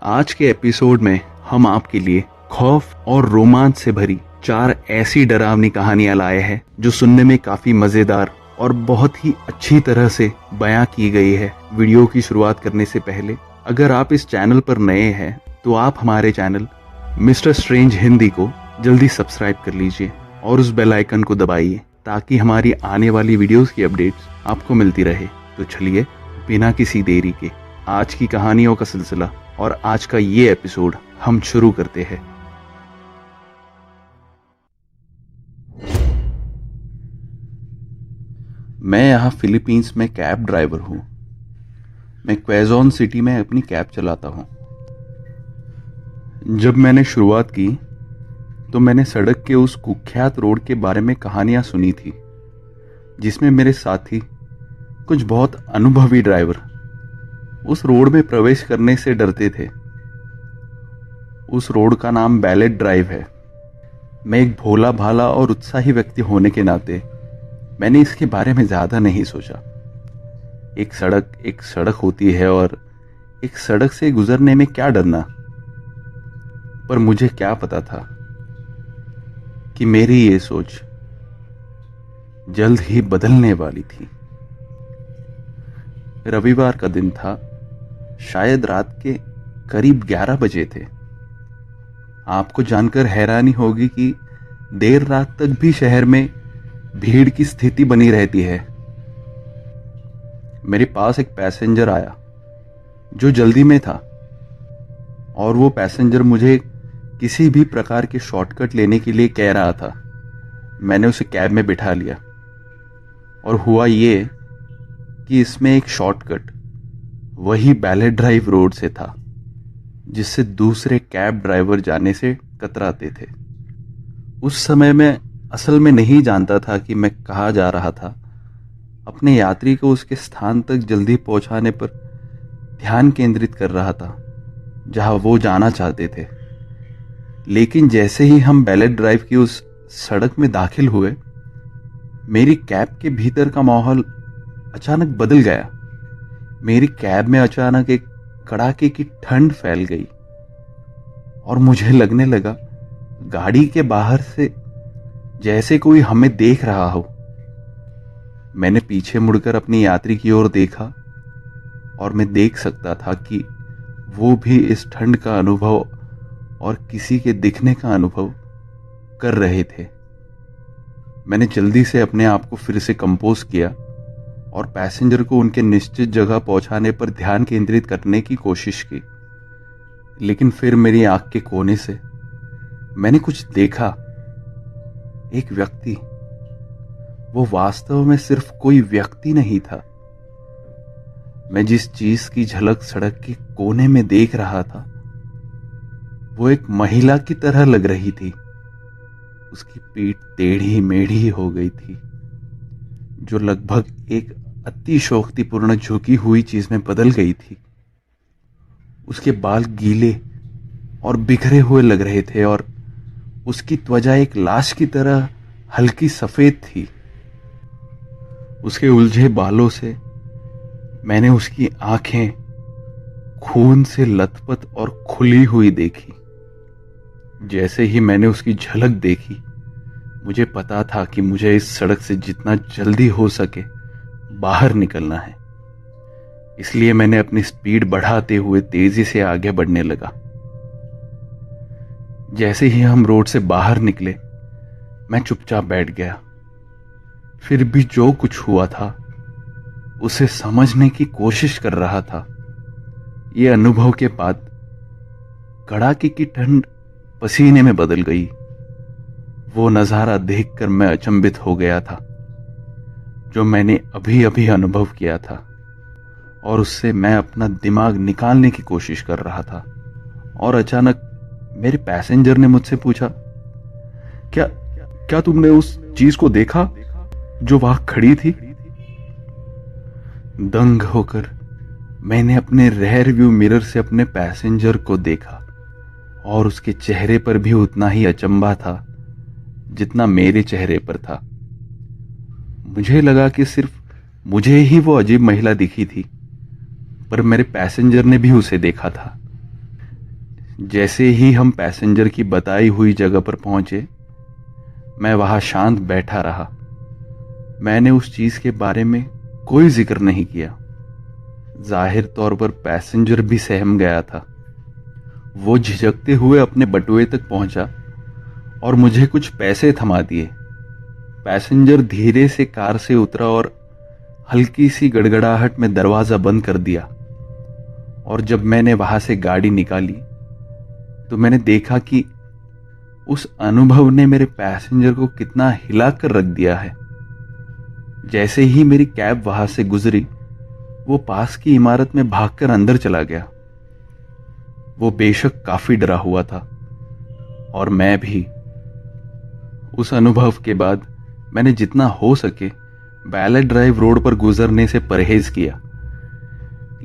आज के एपिसोड में हम आपके लिए खौफ और रोमांच से भरी 4 ऐसी डरावनी कहानियां लाए हैं जो सुनने में काफी मजेदार और बहुत ही अच्छी तरह से बयां की गई है। वीडियो की शुरुआत करने से पहले अगर आप इस चैनल पर नए हैं तो आप हमारे चैनल मिस्टर स्ट्रेंज हिंदी को जल्दी सब्सक्राइब कर लीजिए और उस बेल आइकन को दबाइए ताकि हमारी आने वाली वीडियोस की अपडेट्स आपको मिलती रहे। तो चलिए बिना किसी देरी के आज की कहानियों का सिलसिला और आज का ये एपिसोड हम शुरू करते हैं। मैं यहाँ फिलीपींस में कैब ड्राइवर हूँ। मैं क्वेजोन सिटी में अपनी कैब चलाता हूँ। जब मैंने शुरुआत की तो मैंने सड़क के उस कुख्यात रोड के बारे में कहानियां सुनी थी जिसमें मेरे साथी कुछ बहुत अनुभवी ड्राइवर उस रोड में प्रवेश करने से डरते थे। उस रोड का नाम बैलेट ड्राइव है। मैं एक भोला भाला और उत्साही व्यक्ति होने के नाते मैंने इसके बारे में ज्यादा नहीं सोचा। एक सड़क होती है और एक सड़क से गुजरने में क्या डरना। पर मुझे क्या पता था कि मेरी ये सोच जल्द ही बदलने वाली थी। रविवार का दिन था। शायद रात के करीब 11 बजे थे। आपको जानकर हैरानी होगी कि देर रात तक भी शहर में भीड़ की स्थिति बनी रहती है। मेरे पास एक पैसेंजर आया जो जल्दी में था और वो पैसेंजर मुझे किसी भी प्रकार के शॉर्टकट लेने के लिए कह रहा था। मैंने उसे कैब में बिठा लिया और हुआ ये कि इसमें एक शॉर्टकट वही बैलेट ड्राइव रोड से था जिससे दूसरे कैब ड्राइवर जाने से कतराते थे। उस समय मैं असल में नहीं जानता था कि मैं कहाँ जा रहा था। अपने यात्री को उसके स्थान तक जल्दी पहुंचाने पर ध्यान केंद्रित कर रहा था जहां वो जाना चाहते थे। लेकिन जैसे ही हम बैलेट ड्राइव की उस सड़क में दाखिल हुए मेरी कैब के भीतर का माहौल अचानक बदल गया। मेरी कैब में अचानक एक कड़ाके की ठंड फैल गई और मुझे लगने लगा गाड़ी के बाहर से जैसे कोई हमें देख रहा हो। मैंने पीछे मुड़कर अपनी यात्री की ओर देखा और मैं देख सकता था कि वो भी इस ठंड का अनुभव और किसी के दिखने का अनुभव कर रहे थे। मैंने जल्दी से अपने आप को फिर से कंपोज किया और पैसेंजर को उनके निश्चित जगह पहुंचाने पर ध्यान केंद्रित करने की कोशिश की। लेकिन फिर मेरी आंख के कोने से मैंने कुछ देखा। एक व्यक्ति। वो वास्तव में सिर्फ कोई व्यक्ति नहीं था। मैं जिस चीज की झलक सड़क के कोने में देख रहा था वो एक महिला की तरह लग रही थी। उसकी पीठ टेढ़ी मेढ़ी हो गई थी जो लगभग एक अतिशयोक्तिपूर्ण झुकी हुई चीज में बदल गई थी। उसके बाल गीले और बिखरे हुए लग रहे थे और उसकी त्वचा एक लाश की तरह हल्की सफेद थी। उसके उलझे बालों से मैंने उसकी आंखें खून से लथपथ और खुली हुई देखी। जैसे ही मैंने उसकी झलक देखी मुझे पता था कि मुझे इस सड़क से जितना जल्दी हो सके बाहर निकलना है। इसलिए मैंने अपनी स्पीड बढ़ाते हुए तेजी से आगे बढ़ने लगा। जैसे ही हम रोड से बाहर निकले मैं चुपचाप बैठ गया। फिर भी जो कुछ हुआ था उसे समझने की कोशिश कर रहा था। ये अनुभव के बाद कड़ाके की ठंड पसीने में बदल गई। वो नजारा देखकर मैं अचंभित हो गया था जो मैंने अभी अभी अनुभव किया था और उससे मैं अपना दिमाग निकालने की कोशिश कर रहा था। और अचानक मेरे पैसेंजर ने मुझसे पूछा, क्या तुमने उस चीज को देखा जो वहां खड़ी थी? दंग होकर मैंने अपने रेयर व्यू मिरर से अपने पैसेंजर को देखा और उसके चेहरे पर भी उतना ही अचंभा था जितना मेरे चेहरे पर था। मुझे लगा कि सिर्फ मुझे ही वो अजीब महिला दिखी थी, पर मेरे पैसेंजर ने भी उसे देखा था। जैसे ही हम पैसेंजर की बताई हुई जगह पर पहुंचे, मैं वहां शांत बैठा रहा। मैंने उस चीज के बारे में कोई जिक्र नहीं किया। जाहिर तौर पर पैसेंजर भी सहम गया था। वो झिझकते हुए अपने बटुए तक पहुंचा और मुझे कुछ पैसे थमा दिए। पैसेंजर धीरे से कार से उतरा और हल्की सी गड़गड़ाहट में दरवाजा बंद कर दिया। और जब मैंने वहां से गाड़ी निकाली तो मैंने देखा कि उस अनुभव ने मेरे पैसेंजर को कितना हिला कर रख दिया है। जैसे ही मेरी कैब वहां से गुजरी, वो पास की इमारत में भागकर अंदर चला गया। वो बेशक काफी डरा हुआ था और मैं भी। उस अनुभव के बाद मैंने जितना हो सके बैलेट ड्राइव रोड पर गुजरने से परहेज किया।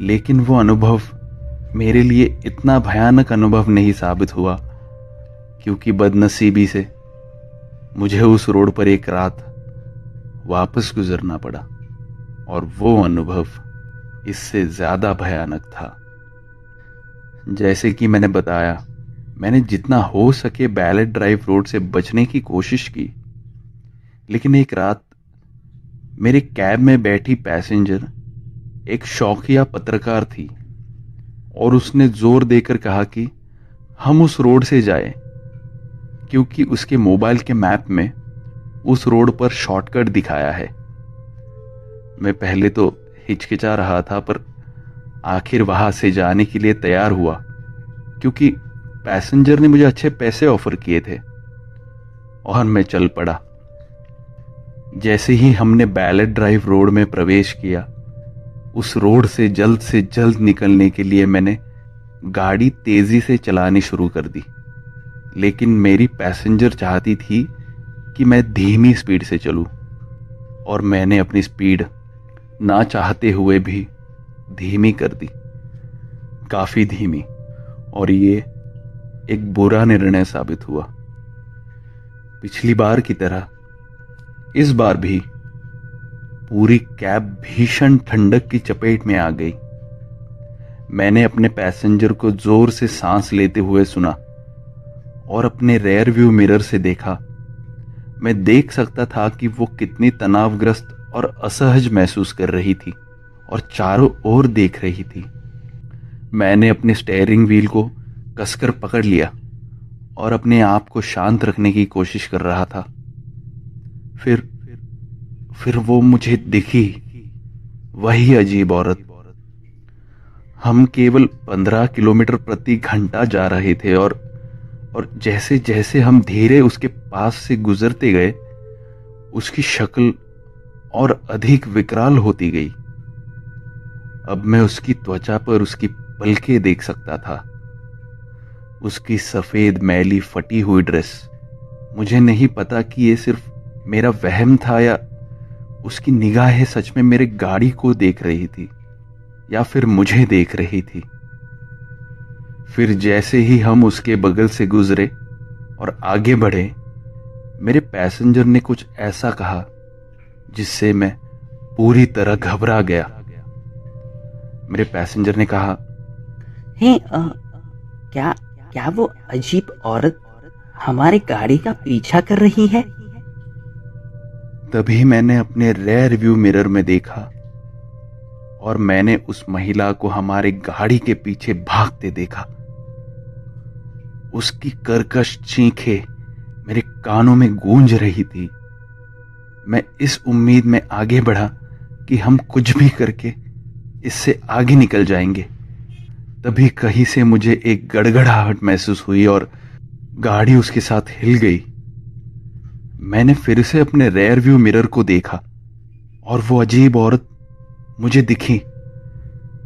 लेकिन वो अनुभव मेरे लिए इतना भयानक अनुभव नहीं साबित हुआ, क्योंकि बदनसीबी से मुझे उस रोड पर एक रात वापस गुजरना पड़ा और वो अनुभव इससे ज्यादा भयानक था। जैसे कि मैंने बताया, मैंने जितना हो सके बैलेट ड्राइव रोड से बचने की कोशिश की, लेकिन एक रात मेरे कैब में बैठी पैसेंजर एक शौकिया पत्रकार थी और उसने जोर देकर कहा कि हम उस रोड से जाएं, क्योंकि उसके मोबाइल के मैप में उस रोड पर शॉर्टकट दिखाया है। मैं पहले तो हिचकिचा रहा था, पर आखिर वहां से जाने के लिए तैयार हुआ, क्योंकि पैसेंजर ने मुझे अच्छे पैसे ऑफर किए थे और मैं चल पड़ा। जैसे ही हमने बैलेट ड्राइव रोड में प्रवेश किया, उस रोड से जल्द निकलने के लिए मैंने गाड़ी तेजी से चलानी शुरू कर दी। लेकिन मेरी पैसेंजर चाहती थी कि मैं धीमी स्पीड से चलूं और मैंने अपनी स्पीड ना चाहते हुए भी धीमी कर दी, काफी धीमी। और ये एक बुरा निर्णय साबित हुआ। पिछली बार की तरह इस बार भी पूरी कैब भीषण ठंडक की चपेट में आ गई। मैंने अपने पैसेंजर को जोर से सांस लेते हुए सुना और अपने रेयर व्यू मिरर से देखा। मैं देख सकता था कि वो कितनी तनावग्रस्त और असहज महसूस कर रही थी और चारों ओर देख रही थी। मैंने अपने स्टीयरिंग व्हील को कसकर पकड़ लिया और अपने आप को शांत रखने की कोशिश कर रहा था। फिर वो मुझे दिखी, वही अजीब औरत। हम केवल 15 किलोमीटर प्रति घंटा जा रहे थे और जैसे जैसे हम धीरे उसके पास से गुजरते गए, उसकी शक्ल और अधिक विकराल होती गई। अब मैं उसकी त्वचा पर उसकी पलकें देख सकता था, उसकी सफेद मैली फटी हुई ड्रेस। मुझे नहीं पता कि ये सिर्फ मेरा वहम था या उसकी निगाहें सच में मेरे गाड़ी को देख रही थी या फिर मुझे देख रही थी। फिर जैसे ही हम उसके बगल से गुजरे और आगे बढ़े, मेरे पैसेंजर ने कुछ ऐसा कहा जिससे मैं पूरी तरह घबरा गया। मेरे पैसेंजर ने कहा, क्या वो अजीब औरत हमारी गाड़ी का पीछा कर रही है? तभी मैंने अपने रेयर व्यू मिरर में देखा और मैंने उस महिला को हमारी गाड़ी के पीछे भागते देखा। उसकी कर्कश चीखें मेरे कानों में गूंज रही थी। मैं इस उम्मीद में आगे बढ़ा कि हम कुछ भी करके इससे आगे निकल जाएंगे। तभी कहीं से मुझे एक गड़गड़ाहट महसूस हुई और गाड़ी उसके साथ हिल गई। मैंने फिर से अपने रेयर व्यू मिरर को देखा और वो अजीब औरत मुझे दिखी,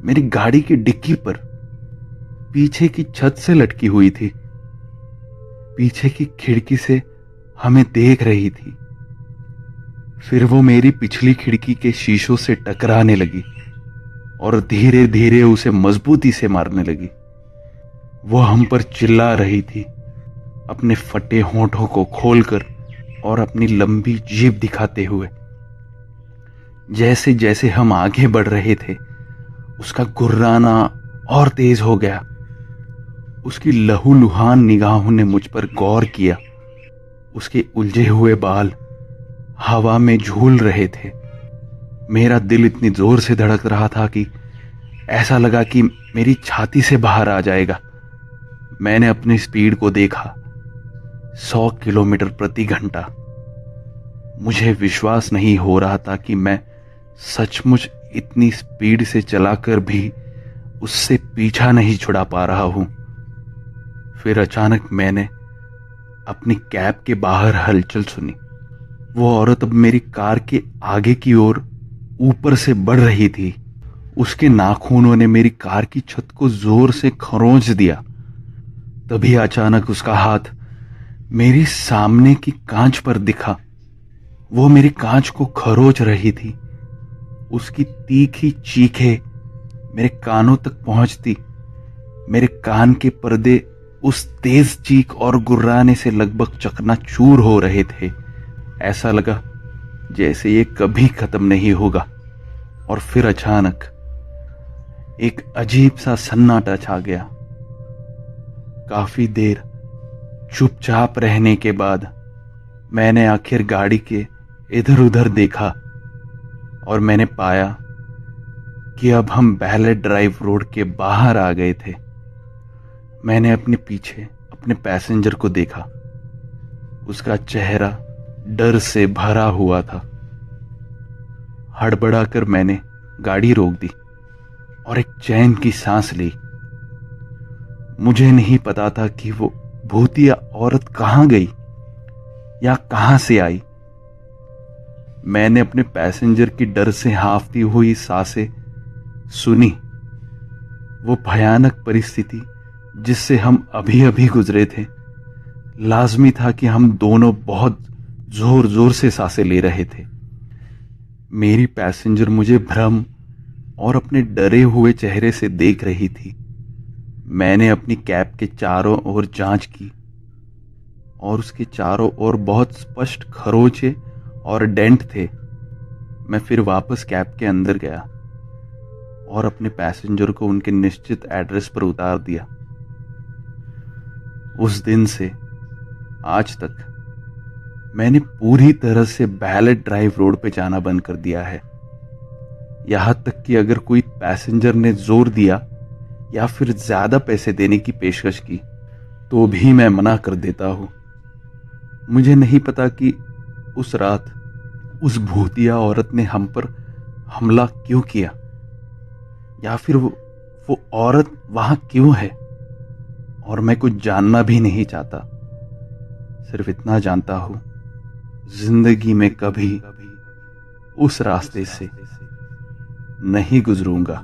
मेरी गाड़ी की डिक्की पर पीछे की छत से लटकी हुई थी। पीछे की खिड़की से हमें देख रही थी। फिर वो मेरी पिछली खिड़की के शीशों से टकराने लगी और धीरे धीरे उसे मजबूती से मारने लगी। वो हम पर चिल्ला रही थी, अपने फटे होंठों को खोलकर और अपनी लंबी जीभ दिखाते हुए। जैसे जैसे हम आगे बढ़ रहे थे, उसका गुर्राना और तेज हो गया उसकी लहूलुहान निगाहों ने मुझ पर गौर किया। उसके उलझे हुए बाल हवा में झूल रहे थे। मेरा दिल इतनी जोर से धड़क रहा था कि ऐसा लगा कि मेरी छाती से बाहर आ जाएगा। मैंने अपनी स्पीड को देखा, 100 किलोमीटर प्रति घंटा। मुझे विश्वास नहीं हो रहा था कि मैं सचमुच इतनी स्पीड से चलाकर भी उससे पीछा नहीं छुड़ा पा रहा हूं। फिर अचानक मैंने अपनी कैब के बाहर हलचल सुनी। वो औरत अब मेरी कार के आगे की ओर ऊपर से बढ़ रही थी। उसके नाखूनों ने मेरी कार की छत को जोर से खरोंच दिया। तभी अचानक उसका हाथ मेरी सामने की कांच पर दिखा। वो मेरी कांच को खरोच रही थी। उसकी तीखी चीखें मेरे कानों तक पहुंचती। मेरे कान के पर्दे उस तेज चीख और गुर्राने से लगभग चकनाचूर हो रहे थे। ऐसा लगा जैसे ये कभी खत्म नहीं होगा। और फिर अचानक एक अजीब सा सन्नाटा छा गया। काफी देर चुपचाप रहने के बाद मैंने आखिर गाड़ी के इधर उधर देखा और मैंने पाया कि अब हम बैलेट ड्राइव रोड के बाहर आ गए थे। मैंने अपने पीछे अपने पैसेंजर को देखा। उसका चेहरा डर से भरा हुआ था। हड़बड़ाकर मैंने गाड़ी रोक दी और एक चैन की सांस ली। मुझे नहीं पता था कि वो भूतिया औरत कहां गई या कहां से आई। मैंने अपने पैसेंजर की डर से हांफती हुई सांसें सुनी। वो भयानक परिस्थिति जिससे हम अभी अभी गुजरे थे, लाजमी था कि हम दोनों बहुत जोर जोर से सांसें ले रहे थे। मेरी पैसेंजर मुझे भ्रम और अपने डरे हुए चेहरे से देख रही थी। मैंने अपनी कैब के चारों ओर जांच की और उसके चारों ओर बहुत स्पष्ट खरोंचे और डेंट थे। मैं फिर वापस कैब के अंदर गया और अपने पैसेंजर को उनके निश्चित एड्रेस पर उतार दिया। उस दिन से आज तक मैंने पूरी तरह से बैलेट ड्राइव रोड पे जाना बंद कर दिया है। यहां तक कि अगर कोई पैसेंजर ने जोर दिया या फिर ज्यादा पैसे देने की पेशकश की तो भी मैं मना कर देता हूं। मुझे नहीं पता कि उस रात उस भूतिया औरत ने हम पर हमला क्यों किया या फिर वो औरत वहां क्यों है, और मैं कुछ जानना भी नहीं चाहता। सिर्फ इतना जानता हूं, जिंदगी में कभी उस रास्ते से नहीं गुजरूंगा।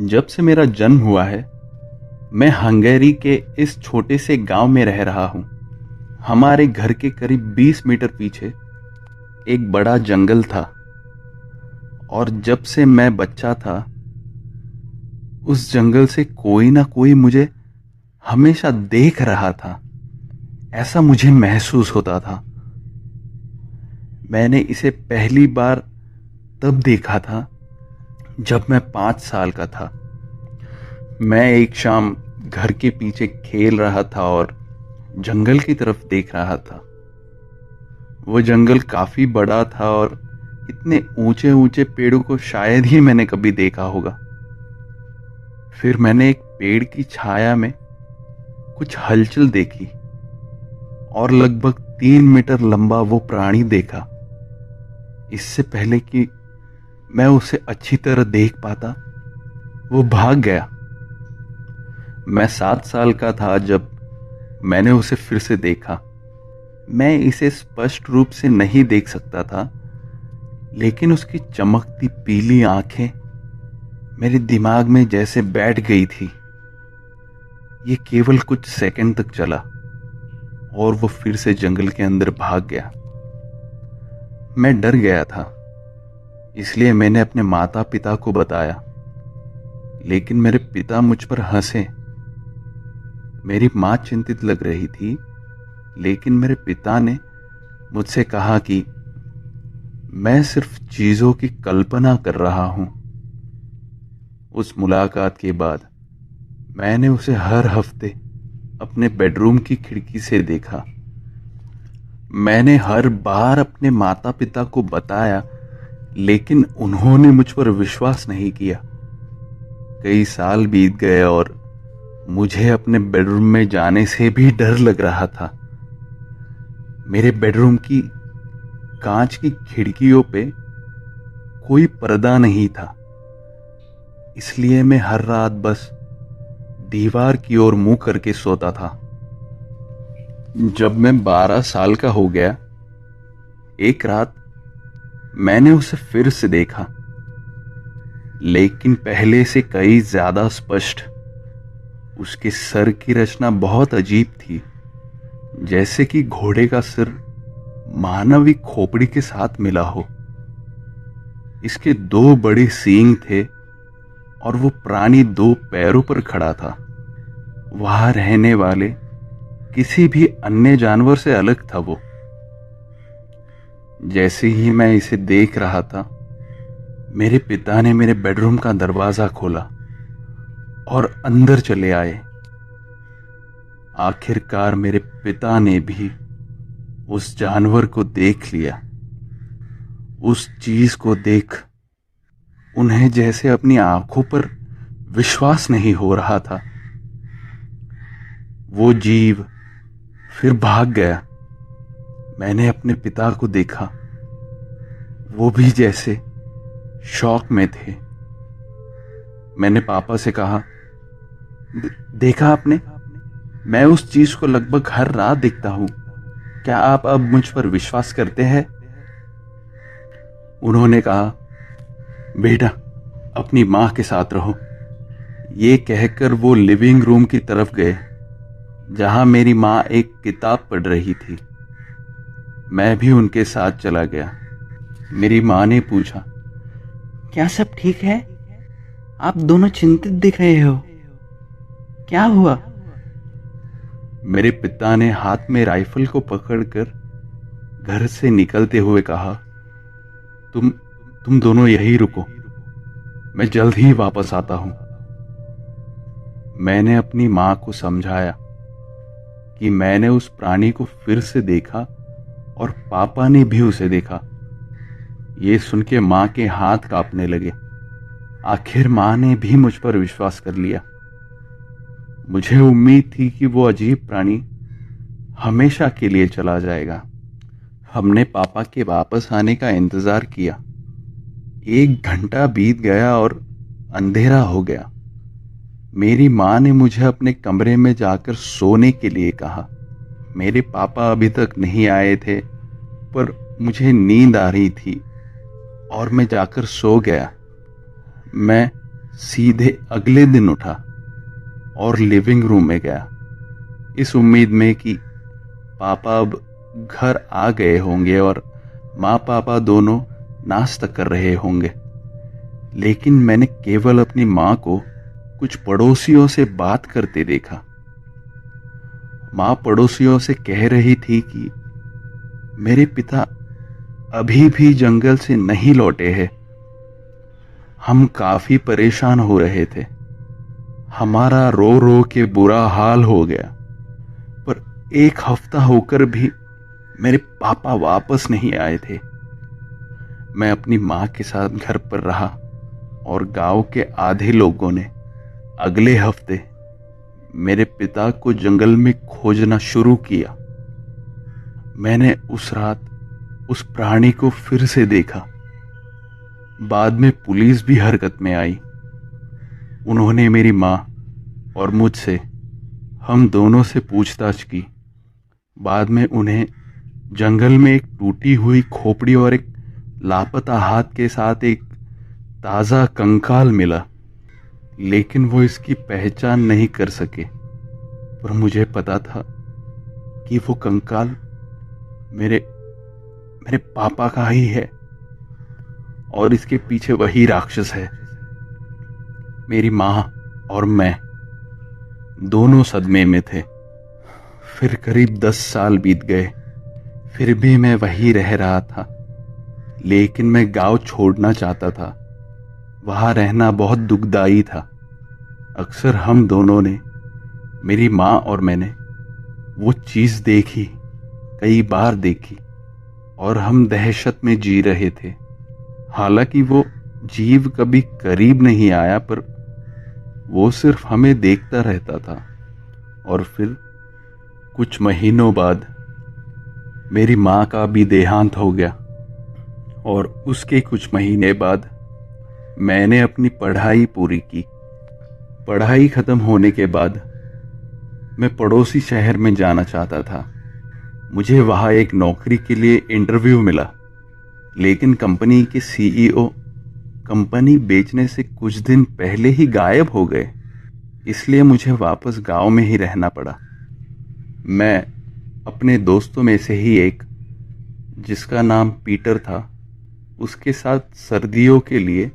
जब से मेरा जन्म हुआ है, मैं हंगेरी के इस छोटे से गांव में रह रहा हूं। हमारे घर के करीब 20 मीटर पीछे एक बड़ा जंगल था और जब से मैं बच्चा था, उस जंगल से कोई ना कोई मुझे हमेशा देख रहा था। ऐसा मुझे महसूस होता था। मैंने इसे पहली बार तब देखा था जब मैं 5 साल का था। मैं एक शाम घर के पीछे खेल रहा था और जंगल की तरफ देख रहा था। वो जंगल काफी बड़ा था और इतने ऊंचे ऊंचे पेड़ों को शायद ही मैंने कभी देखा होगा। फिर मैंने एक पेड़ की छाया में कुछ हलचल देखी और लगभग 3 मीटर लंबा वो प्राणी देखा। इससे पहले कि मैं उसे अच्छी तरह देख पाता, वो भाग गया। मैं 7 साल का था जब मैंने उसे फिर से देखा। मैं इसे स्पष्ट रूप से नहीं देख सकता था, लेकिन उसकी चमकती पीली आंखें मेरे दिमाग में जैसे बैठ गई थी। ये केवल कुछ सेकंड तक चला और वो फिर से जंगल के अंदर भाग गया। मैं डर गया था, इसलिए मैंने अपने माता पिता को बताया, लेकिन मेरे पिता मुझ पर हंसे। मेरी मां चिंतित लग रही थी, लेकिन मेरे पिता ने मुझसे कहा कि मैं सिर्फ चीजों की कल्पना कर रहा हूं। उस मुलाकात के बाद मैंने उसे हर हफ्ते अपने बेडरूम की खिड़की से देखा। मैंने हर बार अपने माता पिता को बताया, लेकिन उन्होंने मुझ पर विश्वास नहीं किया। कई साल बीत गए और मुझे अपने बेडरूम में जाने से भी डर लग रहा था। मेरे बेडरूम की कांच की खिड़कियों पे कोई पर्दा नहीं था, इसलिए मैं हर रात बस दीवार की ओर मुंह करके सोता था। जब मैं 12 साल का हो गया, एक रात मैंने उसे फिर से देखा, लेकिन पहले से कई ज्यादा स्पष्ट। उसके सर की रचना बहुत अजीब थी, जैसे कि घोड़े का सिर मानवी खोपड़ी के साथ मिला हो। इसके 2 बड़े सींग थे और वो प्राणी 2 पैरों पर खड़ा था। वहां रहने वाले किसी भी अन्य जानवर से अलग था वो। जैसे ही मैं इसे देख रहा था, मेरे पिता ने मेरे बेडरूम का दरवाजा खोला और अंदर चले आए। आखिरकार मेरे पिता ने भी उस जानवर को देख लिया। उस चीज को देख उन्हें जैसे अपनी आंखों पर विश्वास नहीं हो रहा था। वो जीव फिर भाग गया। मैंने अपने पिता को देखा, वो भी जैसे शॉक में थे। मैंने पापा से कहा, देखा आपने, मैं उस चीज को लगभग हर रात देखता हूं। क्या आप अब मुझ पर विश्वास करते हैं? उन्होंने कहा, बेटा अपनी मां के साथ रहो। ये कहकर वो लिविंग रूम की तरफ गए, जहां मेरी मां एक किताब पढ़ रही थी। मैं भी उनके साथ चला गया। मेरी मां ने पूछा, क्या सब ठीक है? आप दोनों चिंतित दिख रहे हो, क्या हुआ? मेरे पिता ने हाथ में राइफल को पकड़कर घर से निकलते हुए कहा, तुम दोनों यहीं रुको, मैं जल्द ही वापस आता हूं। मैंने अपनी मां को समझाया कि मैंने उस प्राणी को फिर से देखा और पापा ने भी उसे देखा। ये सुन के मां के हाथ कांपने लगे। आखिर मां ने भी मुझ पर विश्वास कर लिया। मुझे उम्मीद थी कि वो अजीब प्राणी हमेशा के लिए चला जाएगा। हमने पापा के वापस आने का इंतजार किया। 1 घंटा बीत गया और अंधेरा हो गया। मेरी मां ने मुझे अपने कमरे में जाकर सोने के लिए कहा। मेरे पापा अभी तक नहीं आए थे, पर मुझे नींद आ रही थी और मैं जाकर सो गया। मैं सीधे अगले दिन उठा और लिविंग रूम में गया, इस उम्मीद में कि पापा अब घर आ गए होंगे और माँ पापा दोनों नाश्ता कर रहे होंगे। लेकिन मैंने केवल अपनी माँ को कुछ पड़ोसियों से बात करते देखा। माँ पड़ोसियों से कह रही थी कि मेरे पिता अभी भी जंगल से नहीं लौटे हैं। हम काफी परेशान हो रहे थे। हमारा रो रो के बुरा हाल हो गया, पर 1 हफ्ता होकर भी मेरे पापा वापस नहीं आए थे। मैं अपनी मां के साथ घर पर रहा और गांव के आधे लोगों ने अगले हफ्ते मेरे पिता को जंगल में खोजना शुरू किया। मैंने उस रात उस प्राणी को फिर से देखा। बाद में पुलिस भी हरकत में आई। उन्होंने मेरी मां और मुझसे, हम दोनों से पूछताछ की। बाद में उन्हें जंगल में एक टूटी हुई खोपड़ी और एक लापता हाथ के साथ एक ताजा कंकाल मिला, लेकिन वो इसकी पहचान नहीं कर सके। पर मुझे पता था कि वो कंकाल मेरे पापा का ही है और इसके पीछे वही राक्षस है। मेरी मां और मैं दोनों सदमे में थे। फिर करीब 10 साल बीत गए, फिर भी मैं वही रह रहा था। लेकिन मैं गांव छोड़ना चाहता था। वहां रहना बहुत दुखदाई था। अक्सर हम दोनों ने, मेरी माँ और मैंने, वो चीज देखी, कई बार देखी, और हम दहशत में जी रहे थे। हालांकि वो जीव कभी करीब नहीं आया, पर वो सिर्फ हमें देखता रहता था। और फिर कुछ महीनों बाद मेरी माँ का भी देहांत हो गया, और उसके कुछ महीने बाद मैंने अपनी पढ़ाई पूरी की। पढ़ाई खत्म होने के बाद मैं पड़ोसी शहर में जाना चाहता था। मुझे वहां एक नौकरी के लिए इंटरव्यू मिला, लेकिन कंपनी के सीईओ कंपनी बेचने से कुछ दिन पहले ही गायब हो गए। इसलिए मुझे वापस गांव में ही रहना पड़ा। मैं अपने दोस्तों में से ही एक, जिसका नाम पीटर था, उसके साथ सर्दियों के लिए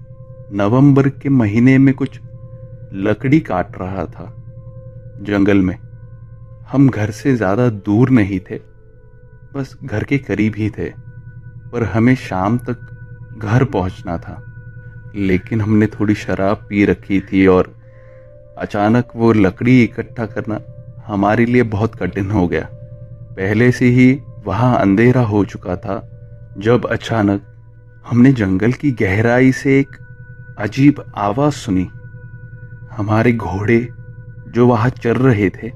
नवंबर के महीने में कुछ लकड़ी काट रहा था जंगल में। हम घर से ज्यादा दूर नहीं थे, बस घर के करीब ही थे, पर हमें शाम तक घर पहुंचना था। लेकिन हमने थोड़ी शराब पी रखी थी और अचानक वो लकड़ी इकट्ठा करना हमारे लिए बहुत कठिन हो गया। पहले से ही वहां अंधेरा हो चुका था जब अचानक हमने जंगल की गहराई से एक अजीब आवाज सुनी। हमारे घोड़े जो वहां चल रहे थे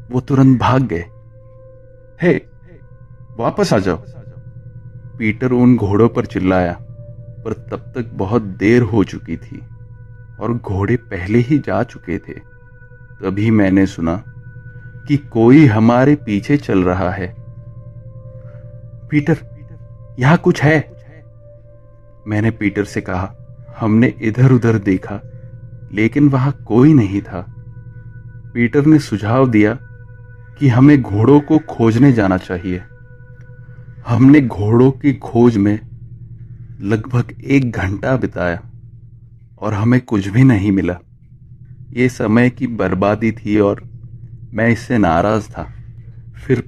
वो तुरंत भाग गए। हे, वापस आ जाओ, पीटर उन घोड़ों पर चिल्लाया, पर तब तक बहुत देर हो चुकी थी और घोड़े पहले ही जा चुके थे। तभी मैंने सुना कि कोई हमारे पीछे चल रहा है। पीटर, यहां कुछ है, मैंने पीटर से कहा। हमने इधर उधर देखा, लेकिन वहां कोई नहीं था। पीटर ने सुझाव दिया कि हमें घोड़ों को खोजने जाना चाहिए। हमने घोड़ों की खोज में लगभग 1 घंटा बिताया और हमें कुछ भी नहीं मिला। ये समय की बर्बादी थी और मैं इससे नाराज था। फिर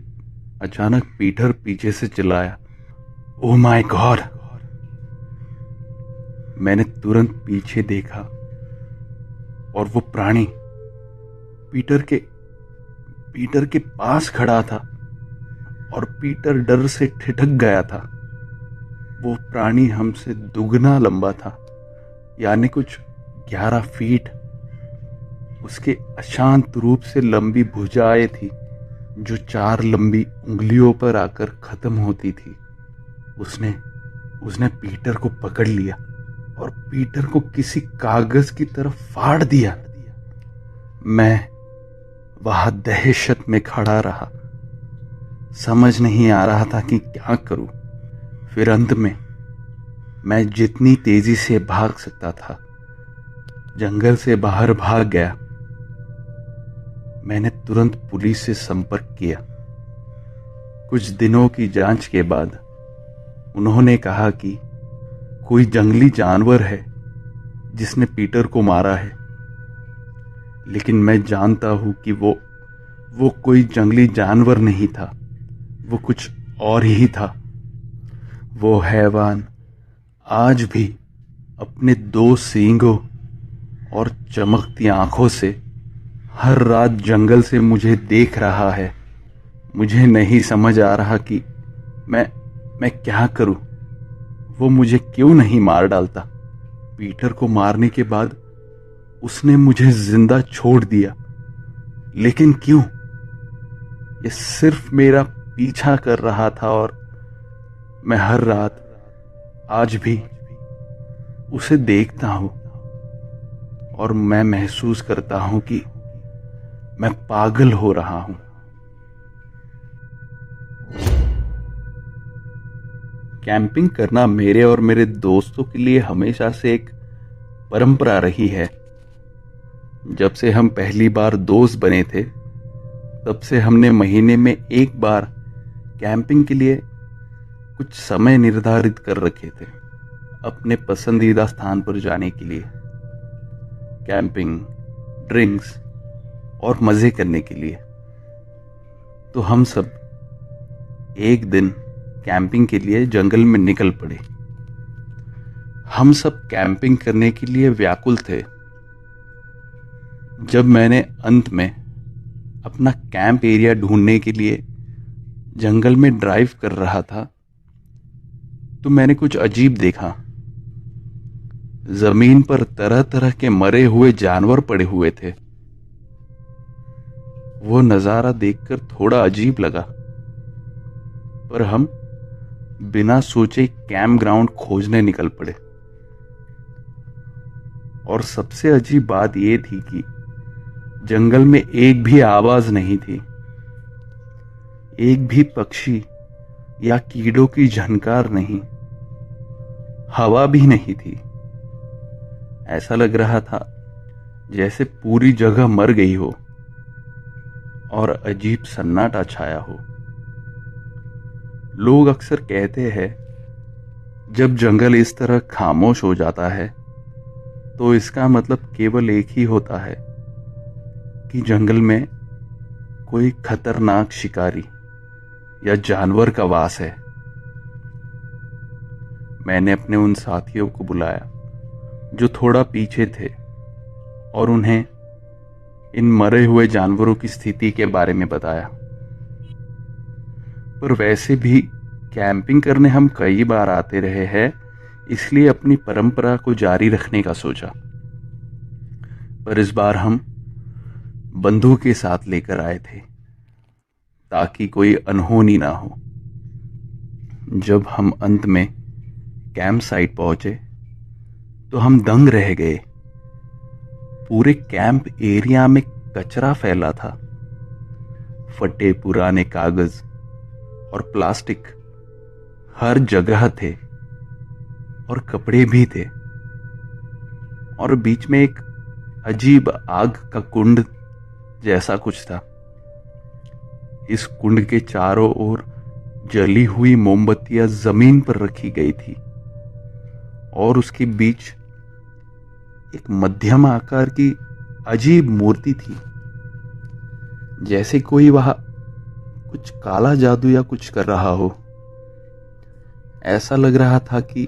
अचानक पीटर पीछे से चिल्लाया, ओह माय गॉड! मैंने तुरंत पीछे देखा और वो प्राणी पीटर के पास खड़ा था और पीटर डर से ठिठक गया था। वो प्राणी हमसे दुगना लंबा था, यानी कुछ 11 फीट। उसके अशांत रूप से लंबी भुजाएं थी जो 4 लंबी उंगलियों पर आकर खत्म होती थी। उसने पीटर को पकड़ लिया और पीटर को किसी कागज की तरफ फाड़ दिया। मैं वहां दहशत में खड़ा रहा, समझ नहीं आ रहा था कि क्या करूं। फिर अंत में मैं जितनी तेजी से भाग सकता था जंगल से बाहर भाग गया। मैंने तुरंत पुलिस से संपर्क किया। कुछ दिनों की जांच के बाद उन्होंने कहा कि कोई जंगली जानवर है जिसने पीटर को मारा है। लेकिन मैं जानता हूं कि वो कोई जंगली जानवर नहीं था, वो कुछ और ही था। वो हैवान आज भी अपने 2 सींगों और चमकती आंखों से हर रात जंगल से मुझे देख रहा है। मुझे नहीं समझ आ रहा कि मैं क्या करूं। वो मुझे क्यों नहीं मार डालता? पीटर को मारने के बाद उसने मुझे जिंदा छोड़ दिया, लेकिन क्यों? ये सिर्फ मेरा पीछा कर रहा था और मैं हर रात आज भी उसे देखता हूं और मैं महसूस करता हूं कि मैं पागल हो रहा हूं। कैंपिंग करना मेरे और मेरे दोस्तों के लिए हमेशा से एक परंपरा रही है। जब से हम पहली बार दोस्त बने थे, तब से हमने महीने में 1 बार कैंपिंग के लिए कुछ समय निर्धारित कर रखे थे, अपने पसंदीदा स्थान पर जाने के लिए, कैंपिंग, ड्रिंक्स और मजे करने के लिए। तो हम सब एक दिन कैंपिंग के लिए जंगल में निकल पड़े। हम सब कैंपिंग करने के लिए व्याकुल थे। जब मैंने अंत में अपना कैंप एरिया ढूंढने के लिए जंगल में ड्राइव कर रहा था तो मैंने कुछ अजीब देखा। जमीन पर तरह तरह के मरे हुए जानवर पड़े हुए थे। वो नजारा देखकर थोड़ा अजीब लगा, पर हम बिना सोचे कैंप ग्राउंड खोजने निकल पड़े। और सबसे अजीब बात यह थी कि जंगल में एक भी आवाज नहीं थी, एक भी पक्षी या कीड़ों की झनकार नहीं, हवा भी नहीं थी। ऐसा लग रहा था जैसे पूरी जगह मर गई हो और अजीब सन्नाटा छाया हो। लोग अक्सर कहते हैं जब जंगल इस तरह खामोश हो जाता है तो इसका मतलब केवल एक ही होता है कि जंगल में कोई खतरनाक शिकारी या जानवर का वास है। मैंने अपने उन साथियों को बुलाया जो थोड़ा पीछे थे और उन्हें इन मरे हुए जानवरों की स्थिति के बारे में बताया। पर वैसे भी कैंपिंग करने हम कई बार आते रहे हैं, इसलिए अपनी परंपरा को जारी रखने का सोचा। पर इस बार हम बंदूक के साथ लेकर आए थे ताकि कोई अनहोनी ना हो। जब हम अंत में कैंप साइट पहुंचे तो हम दंग रह गए। पूरे कैंप एरिया में कचरा फैला था। फटे पुराने कागज और प्लास्टिक हर जगह थे और कपड़े भी थे, और बीच में एक अजीब आग का कुंड जैसा कुछ था। इस कुंड के चारों ओर जली हुई मोमबत्तियां जमीन पर रखी गई थी और उसके बीच एक मध्यम आकार की अजीब मूर्ति थी, जैसे कोई वहां कुछ काला जादू या कुछ कर रहा हो। ऐसा लग रहा था कि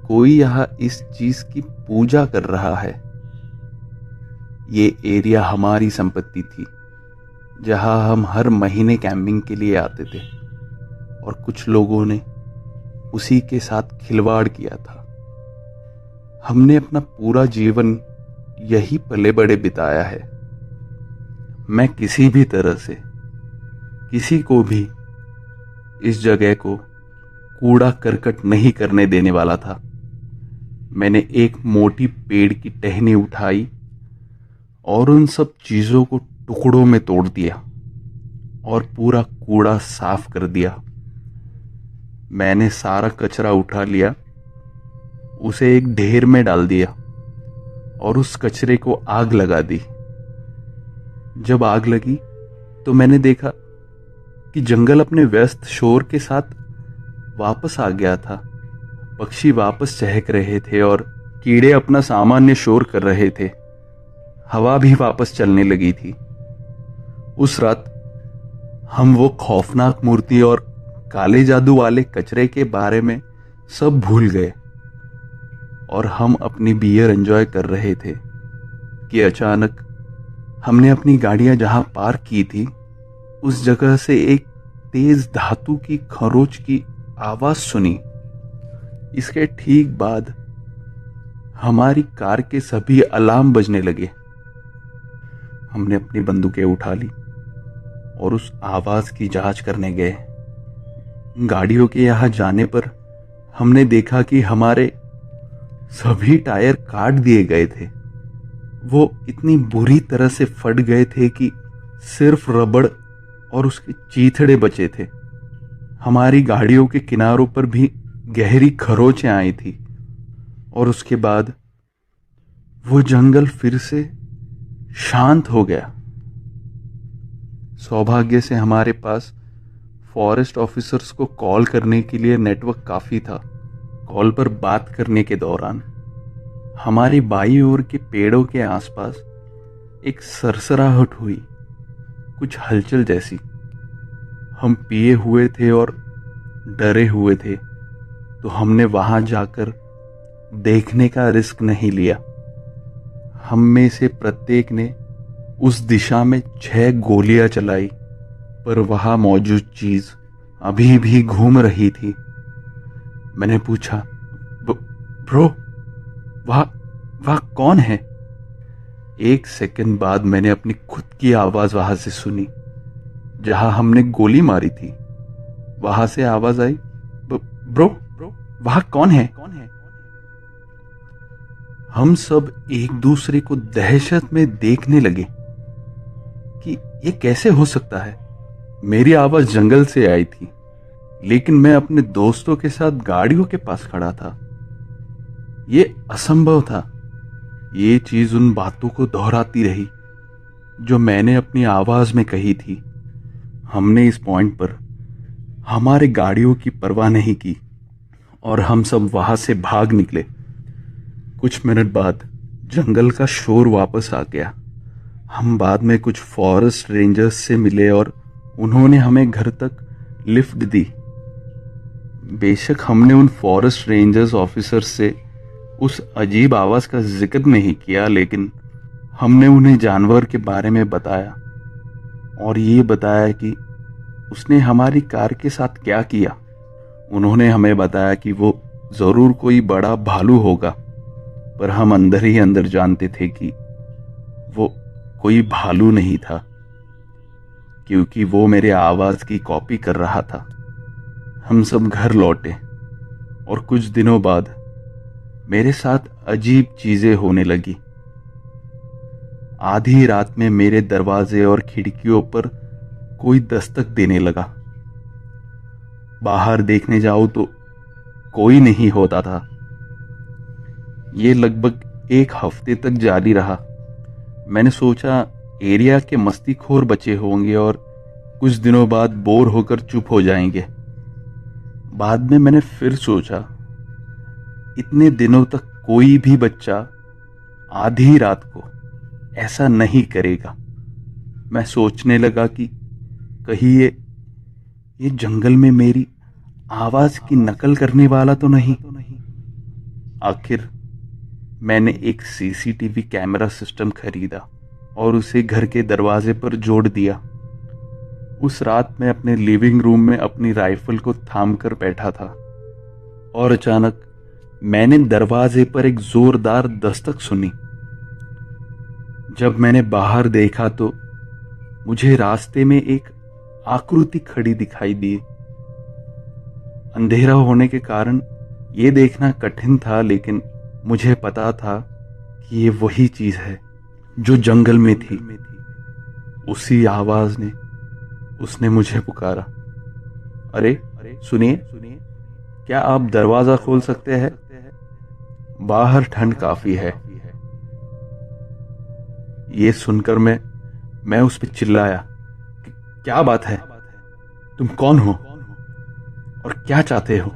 कोई यहां इस चीज की पूजा कर रहा है। ये एरिया हमारी संपत्ति थी जहां हम हर महीने कैंपिंग के लिए आते थे, और कुछ लोगों ने उसी के साथ खिलवाड़ किया था। हमने अपना पूरा जीवन यही पले बड़े बिताया है। मैं किसी भी तरह से किसी को भी इस जगह को कूड़ा करकट नहीं करने देने वाला था। मैंने एक मोटी पेड़ की टहनी उठाई और उन सब चीजों को टुकड़ों में तोड़ दिया और पूरा कूड़ा साफ कर दिया। मैंने सारा कचरा उठा लिया, उसे एक ढेर में डाल दिया और उस कचरे को आग लगा दी। जब आग लगी तो मैंने देखा कि जंगल अपने व्यस्त शोर के साथ वापस आ गया था। पक्षी वापस चहक रहे थे और कीड़े अपना सामान्य शोर कर रहे थे। हवा भी वापस चलने लगी थी। उस रात हम वो खौफनाक मूर्ति और काले जादू वाले कचरे के बारे में सब भूल गए और हम अपनी बियर एंजॉय कर रहे थे कि अचानक हमने अपनी गाड़ियां जहां पार्क की थी उस जगह से एक तेज धातु की खरोच की आवाज सुनी। इसके ठीक बाद हमारी कार के सभी अलार्म बजने लगे। हमने अपनी बंदूकें उठा ली और उस आवाज की जांच करने गए। गाड़ियों के यहां जाने पर हमने देखा कि हमारे सभी टायर काट दिए गए थे। वो इतनी बुरी तरह से फट गए थे कि सिर्फ रबड़ और उसके चीथड़े बचे थे। हमारी गाड़ियों के किनारों पर भी गहरी खरोचें आई थी और उसके बाद वो जंगल फिर से शांत हो गया। सौभाग्य से हमारे पास फॉरेस्ट ऑफिसर्स को कॉल करने के लिए नेटवर्क काफी था। कॉल पर बात करने के दौरान हमारी बाईं ओर के पेड़ों के आसपास एक सरसराहट हुई, कुछ हलचल जैसी। हम पिए हुए थे और डरे हुए थे, तो हमने वहां जाकर देखने का रिस्क नहीं लिया। हम में से प्रत्येक ने उस दिशा में 6 गोलियां चलाई, पर वहां मौजूद चीज अभी भी घूम रही थी। मैंने पूछा, ब्रो, वह कौन है? 1 सेकंड बाद मैंने अपनी खुद की आवाज वहां से सुनी, जहां हमने गोली मारी थी। वहां से आवाज आई, ब्रो, वह कौन है? हम सब एक दूसरे को दहशत में देखने लगे कि ये कैसे हो सकता है। मेरी आवाज जंगल से आई थी, लेकिन मैं अपने दोस्तों के साथ गाड़ियों के पास खड़ा था। ये असंभव था। ये चीज उन बातों को दोहराती रही जो मैंने अपनी आवाज में कही थी। हमने इस पॉइंट पर हमारे गाड़ियों की परवाह नहीं की और हम सब वहां से भाग निकले। कुछ मिनट बाद जंगल का शोर वापस आ गया। हम बाद में कुछ फॉरेस्ट रेंजर्स से मिले और उन्होंने हमें घर तक लिफ्ट दी। बेशक हमने उन फॉरेस्ट रेंजर्स ऑफिसर्स से उस अजीब आवाज का जिक्र नहीं किया, लेकिन हमने उन्हें जानवर के बारे में बताया और ये बताया कि उसने हमारी कार के साथ क्या किया। उन्होंने हमें बताया कि वो जरूर कोई बड़ा भालू होगा, पर हम अंदर ही अंदर जानते थे कि वो कोई भालू नहीं था, क्योंकि वो मेरे आवाज की कॉपी कर रहा था। हम सब घर लौटे और कुछ दिनों बाद मेरे साथ अजीब चीजें होने लगी। आधी रात में मेरे दरवाजे और खिड़कियों पर कोई दस्तक देने लगा। बाहर देखने जाऊं तो कोई नहीं होता था। ये लगभग 1 हफ्ते तक जारी रहा। मैंने सोचा एरिया के मस्तीखोर बचे होंगे और कुछ दिनों बाद बोर होकर चुप हो जाएंगे। बाद में मैंने फिर सोचा, इतने दिनों तक कोई भी बच्चा आधी रात को ऐसा नहीं करेगा। मैं सोचने लगा कि कहीं ये जंगल में मेरी आवाज की नकल करने वाला तो नहीं। आखिर मैंने एक सीसीटीवी कैमरा सिस्टम खरीदा और उसे घर के दरवाजे पर जोड़ दिया। उस रात मैं अपने लिविंग रूम में अपनी राइफल को थाम कर बैठा था और अचानक मैंने दरवाजे पर एक जोरदार दस्तक सुनी। जब मैंने बाहर देखा तो मुझे रास्ते में एक आकृति खड़ी दिखाई दी। अंधेरा होने के कारण यह देखना कठिन था, लेकिन मुझे पता था कि ये वही चीज है जो जंगल में थी। उसी आवाज ने उसने मुझे पुकारा, अरे सुनिए, क्या आप दरवाजा खोल सकते हैं? बाहर ठंड काफी है। ये सुनकर मैं उस पर चिल्लाया कि क्या बात है? तुम कौन हो और क्या चाहते हो?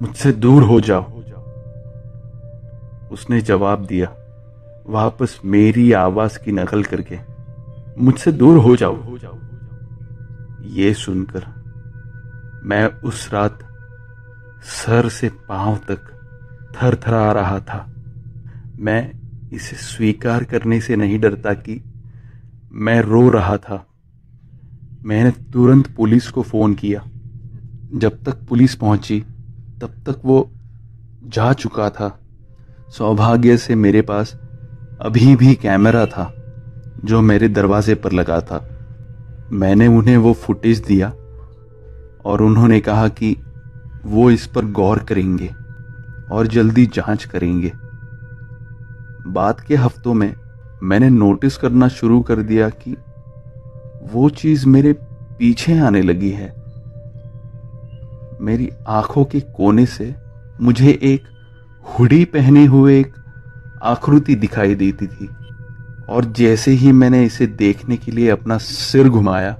मुझसे दूर हो जाओ। उसने जवाब दिया, वापस मेरी आवाज की नकल करके, मुझसे दूर हो जाओ। ये सुनकर मैं उस रात सर से पांव तक थरथरा रहा था। मैं इसे स्वीकार करने से नहीं डरता कि मैं रो रहा था। मैंने तुरंत पुलिस को फोन किया। जब तक पुलिस पहुंची तब तक वो जा चुका था। सौभाग्य से मेरे पास अभी भी कैमरा था जो मेरे दरवाजे पर लगा था। मैंने उन्हें वो फुटेज दिया और उन्होंने कहा कि वो इस पर गौर करेंगे और जल्दी जांच करेंगे। बाद के हफ्तों में मैंने नोटिस करना शुरू कर दिया कि वो चीज मेरे पीछे आने लगी है। मेरी आंखों के कोने से मुझे एक हुडी पहने हुए एक आकृति दिखाई देती थी और जैसे ही मैंने इसे देखने के लिए अपना सिर घुमाया,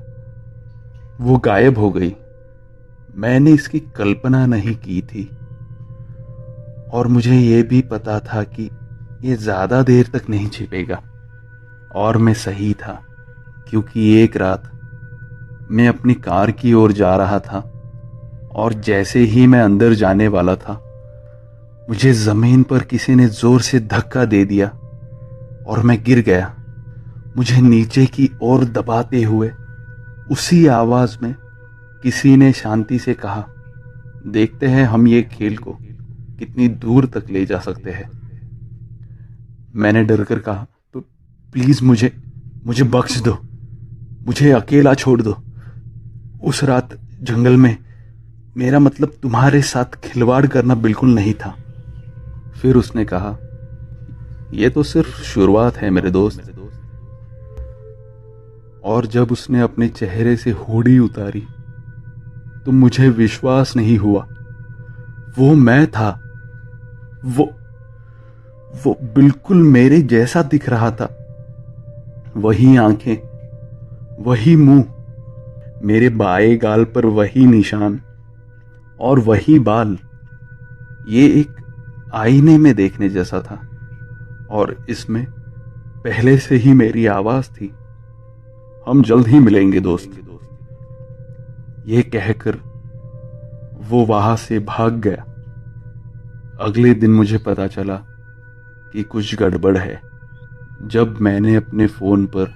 वो गायब हो गई। मैंने इसकी कल्पना नहीं की थी और मुझे यह भी पता था कि ये ज्यादा देर तक नहीं छिपेगा। और मैं सही था, क्योंकि एक रात मैं अपनी कार की ओर जा रहा था और जैसे ही मैं अंदर जाने वाला था, मुझे जमीन पर किसी ने जोर से धक्का दे दिया और मैं गिर गया। मुझे नीचे की ओर दबाते हुए उसी आवाज में किसी ने शांति से कहा, देखते हैं हम ये खेल को कितनी दूर तक ले जा सकते हैं। मैंने डरकर कहा, तो प्लीज मुझे बख्श दो, मुझे अकेला छोड़ दो। उस रात जंगल में मेरा मतलब तुम्हारे साथ खिलवाड़ करना बिल्कुल नहीं था। फिर उसने कहा, यह तो सिर्फ शुरुआत है मेरे दोस्त। और जब उसने अपने चेहरे से हुडी उतारी तो मुझे विश्वास नहीं हुआ। वो मैं था। वो बिल्कुल मेरे जैसा दिख रहा था। वही आंखें, वही मुंह, मेरे बाएं गाल पर वही निशान और वही बाल। ये एक आईने में देखने जैसा था और इसमें पहले से ही मेरी आवाज थी, हम जल्द ही मिलेंगे दोस्त। ये कहकर वो वहां से भाग गया। अगले दिन मुझे पता चला कि कुछ गड़बड़ है जब मैंने अपने फोन पर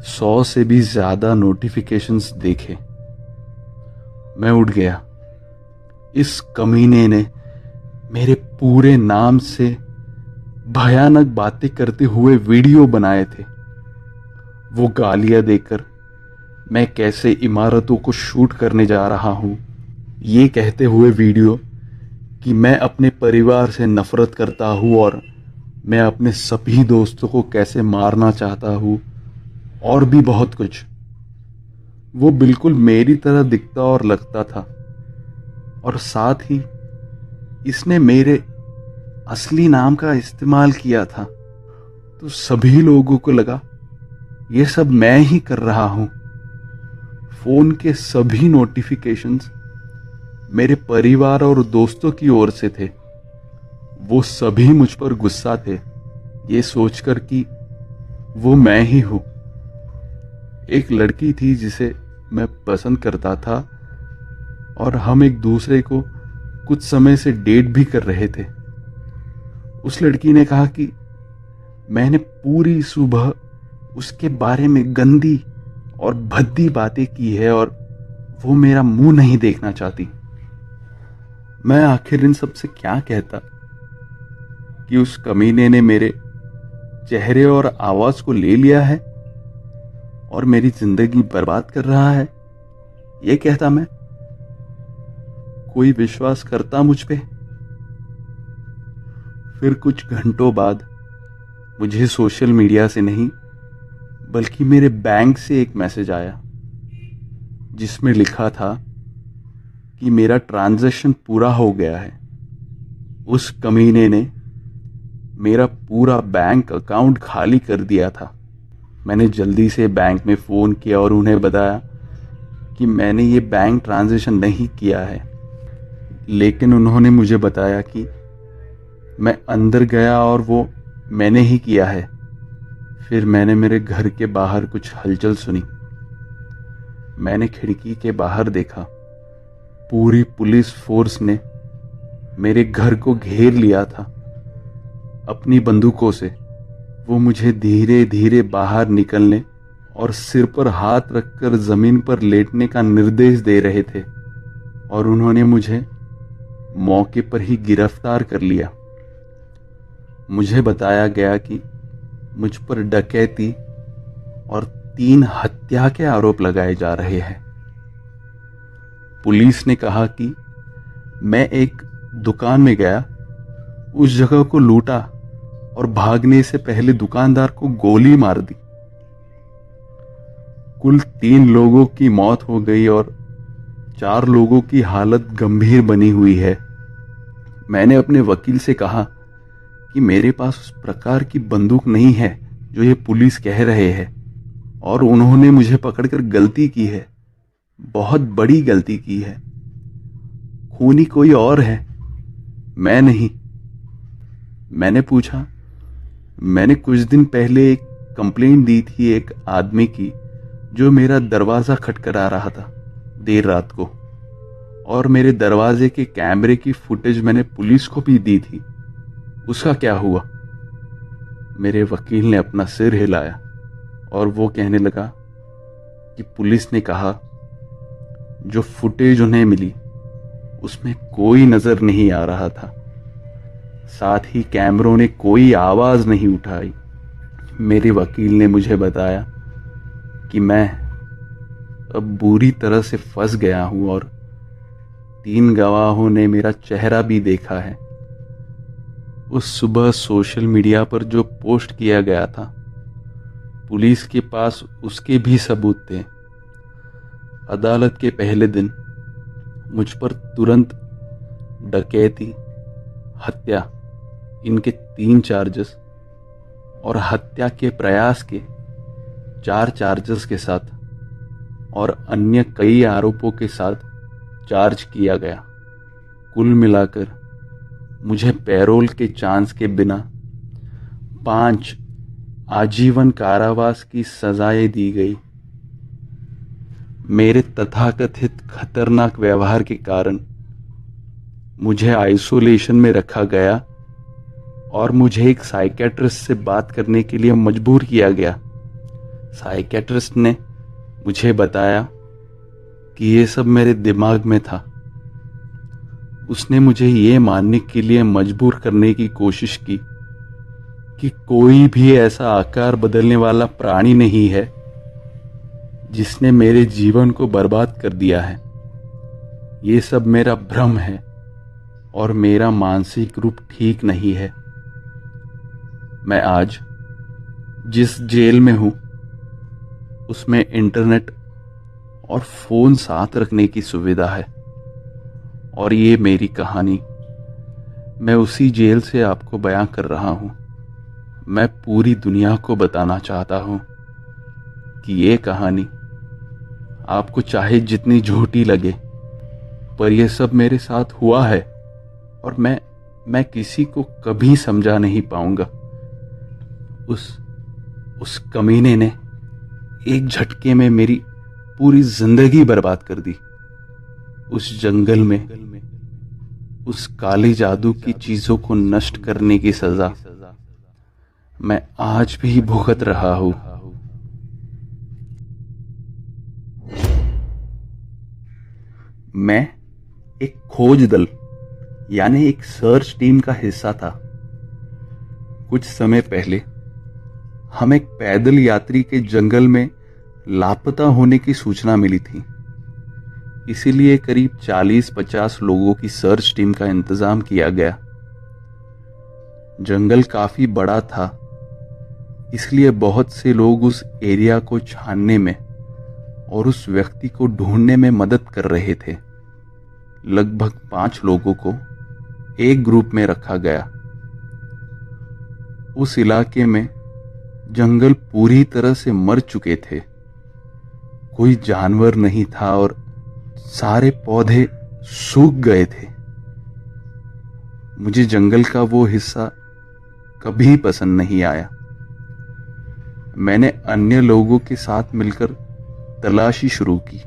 100 से भी ज्यादा नोटिफिकेशंस देखे। मैं उठ गया। इस कमीने ने मेरे पूरे नाम से भयानक बातें करते हुए वीडियो बनाए थे। वो गालियां देकर मैं कैसे इमारतों को शूट करने जा रहा हूं ये कहते हुए वीडियो, कि मैं अपने परिवार से नफरत करता हूं और मैं अपने सभी दोस्तों को कैसे मारना चाहता हूं और भी बहुत कुछ। वो बिल्कुल मेरी तरह दिखता और लगता था और साथ ही इसने मेरे असली नाम का इस्तेमाल किया था। तो सभी लोगों को लगा ये सब मैं ही कर रहा हूं। फोन के सभी नोटिफिकेशंस मेरे परिवार और दोस्तों की ओर से थे। वो सभी मुझ पर गुस्सा थे, ये सोचकर कि वो मैं ही हूं। एक लड़की थी जिसे मैं पसंद करता था और हम एक दूसरे को कुछ समय से डेट भी कर रहे थे। उस लड़की ने कहा कि मैंने पूरी सुबह उसके बारे में गंदी और भद्दी बातें की है और वो मेरा मुंह नहीं देखना चाहती। मैं आखिर इन सब से क्या कहता कि उस कमीने ने मेरे चेहरे और आवाज को ले लिया है और मेरी जिंदगी बर्बाद कर रहा है। ये कहता मैं, कोई विश्वास करता मुझ पे? फिर कुछ घंटों बाद मुझे सोशल मीडिया से नहीं बल्कि मेरे बैंक से एक मैसेज आया जिसमें लिखा था कि मेरा ट्रांजैक्शन पूरा हो गया है। उस कमीने ने मेरा पूरा बैंक अकाउंट खाली कर दिया था। मैंने जल्दी से बैंक में फ़ोन किया और उन्हें बताया कि मैंने ये बैंक ट्रांजैक्शन नहीं किया है, लेकिन उन्होंने मुझे बताया कि मैं अंदर गया और वो मैंने ही किया है। फिर मैंने मेरे घर के बाहर कुछ हलचल सुनी। मैंने खिड़की के बाहर देखा, पूरी पुलिस फोर्स ने मेरे घर को घेर लिया था अपनी बंदूकों से। वो मुझे धीरे धीरे बाहर निकलने और सिर पर हाथ रखकर जमीन पर लेटने का निर्देश दे रहे थे और उन्होंने मुझे मौके पर ही गिरफ्तार कर लिया। मुझे बताया गया कि मुझ पर डकैती और 3 हत्या के आरोप लगाए जा रहे हैं। पुलिस ने कहा कि मैं एक दुकान में गया, उस जगह को लूटा और भागने से पहले दुकानदार को गोली मार दी। कुल 3 लोगों की मौत हो गई और 4 लोगों की हालत गंभीर बनी हुई है। मैंने अपने वकील से कहा कि मेरे पास उस प्रकार की बंदूक नहीं है जो ये पुलिस कह रहे हैं और उन्होंने मुझे पकड़कर गलती की है, बहुत बड़ी गलती की है। खूनी कोई और है, मैं नहीं। मैंने पूछा, मैंने कुछ दिन पहले एक कंप्लेंट दी थी एक आदमी की जो मेरा दरवाजा खटखटा रहा था देर रात को। और मेरे दरवाजे के कैमरे की फुटेज मैंने पुलिस को भी दी थी, उसका क्या हुआ? मेरे वकील ने अपना सिर हिलाया और वो कहने लगा कि पुलिस ने कहा जो फुटेज उन्हें मिली उसमें कोई नजर नहीं आ रहा था, साथ ही कैमरों ने कोई आवाज नहीं उठाई। मेरे वकील ने मुझे बताया कि मैं अब बुरी तरह से फंस गया हूं और 3 गवाहों ने मेरा चेहरा भी देखा है। उस सुबह सोशल मीडिया पर जो पोस्ट किया गया था, पुलिस के पास उसके भी सबूत थे। अदालत के पहले दिन मुझ पर तुरंत डकैती, हत्या, इनके 3 चार्जेस और हत्या के प्रयास के 4 चार्जेस के साथ और अन्य कई आरोपों के साथ चार्ज किया गया। कुल मिलाकर मुझे पैरोल के चांस के बिना 5 आजीवन कारावास की सजाएं दी गई। मेरे तथाकथित खतरनाक व्यवहार के कारण मुझे आइसोलेशन में रखा गया और मुझे एक साइकियाट्रिस्ट से बात करने के लिए मजबूर किया गया। साइकियाट्रिस्ट ने मुझे बताया कि ये सब मेरे दिमाग में था। उसने मुझे ये मानने के लिए मजबूर करने की कोशिश की कि कोई भी ऐसा आकार बदलने वाला प्राणी नहीं है जिसने मेरे जीवन को बर्बाद कर दिया है। ये सब मेरा भ्रम है और मेरा मानसिक रूप ठीक नहीं है। मैं आज जिस जेल में हूं उसमें इंटरनेट और फोन साथ रखने की सुविधा है और ये मेरी कहानी मैं उसी जेल से आपको बयां कर रहा हूं। मैं पूरी दुनिया को बताना चाहता हूं कि ये कहानी आपको चाहे जितनी झूठी लगे, पर यह सब मेरे साथ हुआ है और मैं किसी को कभी समझा नहीं पाऊंगा। उस कमीने ने एक झटके में मेरी पूरी जिंदगी बर्बाद कर दी। उस जंगल में उस काले जादू की चीजों को नष्ट करने की सजा मैं आज भी भुगत रहा हूं। मैं एक खोज दल यानी एक सर्च टीम का हिस्सा था। कुछ समय पहले हम एक पैदल यात्री के जंगल में लापता होने की सूचना मिली थी। इसीलिए करीब 40-50 लोगों की सर्च टीम का इंतजाम किया गया। जंगल काफी बड़ा था, इसलिए बहुत से लोग उस एरिया को छानने में और उस व्यक्ति को ढूंढने में मदद कर रहे थे। लगभग 5 लोगों को एक ग्रुप में रखा गया। उस इलाके में जंगल पूरी तरह से मर चुके थे। कोई जानवर नहीं था और सारे पौधे सूख गए थे। मुझे जंगल का वो हिस्सा कभी पसंद नहीं आया। मैंने अन्य लोगों के साथ मिलकर तलाशी शुरू की।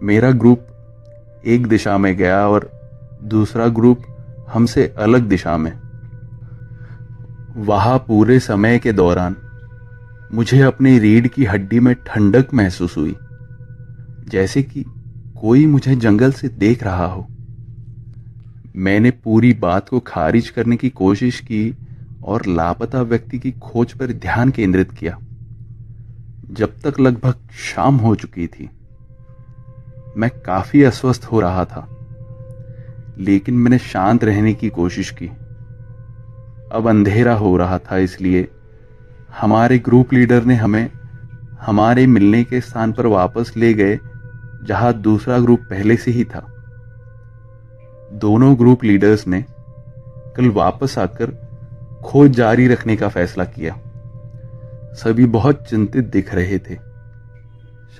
मेरा ग्रुप एक दिशा में गया और दूसरा ग्रुप हमसे अलग दिशा में। वहां पूरे समय के दौरान मुझे अपनी रीढ़ की हड्डी में ठंडक महसूस हुई, जैसे कि कोई मुझे जंगल से देख रहा हो। मैंने पूरी बात को खारिज करने की कोशिश की और लापता व्यक्ति की खोज पर ध्यान केंद्रित किया। जब तक लगभग शाम हो चुकी थी, मैं काफी अस्वस्थ हो रहा था, लेकिन मैंने शांत रहने की कोशिश की। अब अंधेरा हो रहा था, इसलिए हमारे ग्रुप लीडर ने हमें हमारे मिलने के स्थान पर वापस ले गए, जहां दूसरा ग्रुप पहले से ही था। दोनों ग्रुप लीडर्स ने कल वापस आकर खोज जारी रखने का फैसला किया। सभी बहुत चिंतित दिख रहे थे।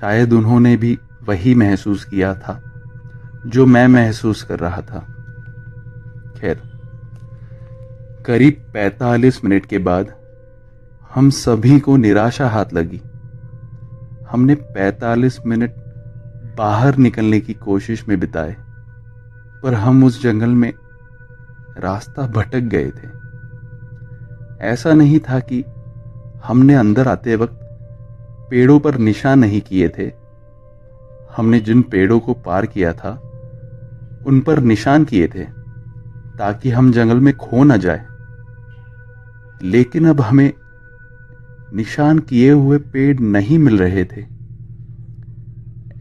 शायद उन्होंने भी वही महसूस किया था जो मैं महसूस कर रहा था। खैर, करीब 45 मिनट के बाद हम सभी को निराशा हाथ लगी। हमने 45 मिनट बाहर निकलने की कोशिश में बिताए, पर हम उस जंगल में रास्ता भटक गए थे। ऐसा नहीं था कि हमने अंदर आते वक्त पेड़ों पर निशान नहीं किए थे। हमने जिन पेड़ों को पार किया था उन पर निशान किए थे ताकि हम जंगल में खो न जाए। लेकिन अब हमें निशान किए हुए पेड़ नहीं मिल रहे थे।